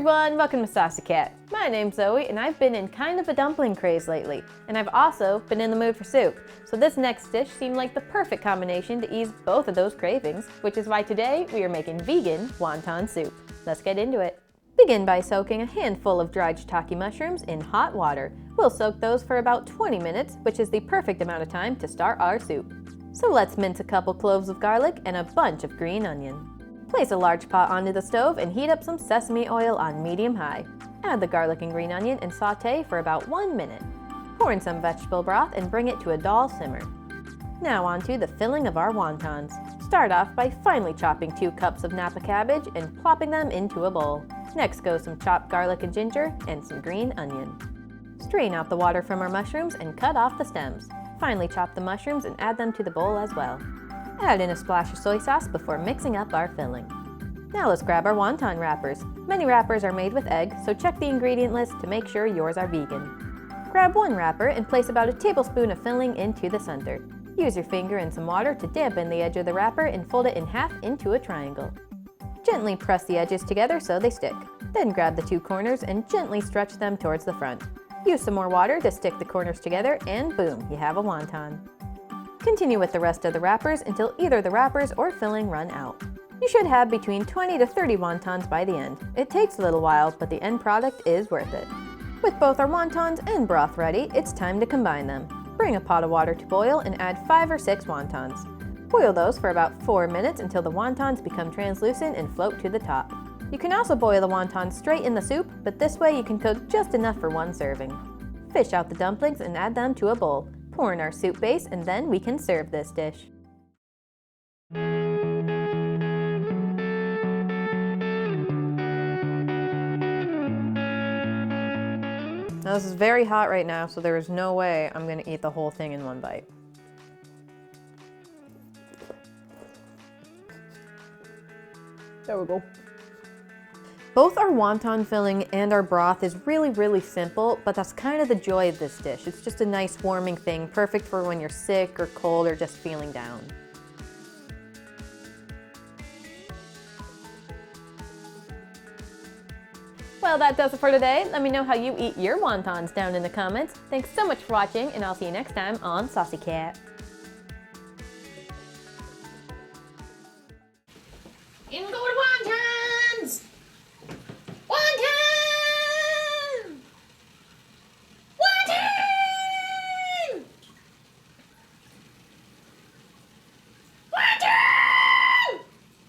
everyone, welcome to Saucy Cat. My name's Zoe and I've been in kind of a dumpling craze lately, and I've also been in the mood for soup. So this next dish seemed like the perfect combination to ease both of those cravings, which is why today we are making vegan wonton soup. Let's get into it. Begin by soaking a handful of dried shiitake mushrooms in hot water. We'll soak those for about 20 minutes, which is the perfect amount of time to start our soup. So let's mince a couple cloves of garlic and a bunch of green onion. Place a large pot onto the stove and heat up some sesame oil on medium-high. Add the garlic and green onion and sauté for about 1 minute. Pour in some vegetable broth and bring it to a dull simmer. Now onto the filling of our wontons. Start off by finely chopping 2 cups of Napa Cabbage and plopping them into a bowl. Next goes some chopped garlic and ginger and some green onion. Strain out the water from our mushrooms and cut off the stems. Finely chop the mushrooms and add them to the bowl as well. Add in a splash of soy sauce before mixing up our filling. Now let's grab our wonton wrappers. Many wrappers are made with egg, so check the ingredient list to make sure yours are vegan. Grab 1 wrapper and place about a tablespoon of filling into the center. Use your finger and some water to dampen the edge of the wrapper and fold it in half into a triangle. Gently press the edges together so they stick. Then grab the 2 corners and gently stretch them towards the front. Use some more water to stick the corners together and boom, you have a wonton. Continue with the rest of the wrappers until either the wrappers or filling run out. You should have between 20 to 30 wontons by the end. It takes a little while, but the end product is worth it. With both our wontons and broth ready, it's time to combine them. Bring a pot of water to boil and add 5 or 6 wontons. Boil those for about 4 minutes until the wontons become translucent and float to the top. You can also boil the wontons straight in the soup, but this way you can cook just enough for 1 serving. Fish out the dumplings and add them to a bowl. Pour in our soup base and then we can serve this dish. Now this is very hot right now, so there is no way I'm going to eat the whole thing in 1 bite. There we go. Both our wonton filling and our broth is really simple, but that's kind of the joy of this dish. It's just a nice warming thing, perfect for when you're sick or cold or just feeling down. Well, that does it for today. Let me know how you eat your wontons down in the comments. Thanks so much for watching, and I'll see you next time on Saucy Cat.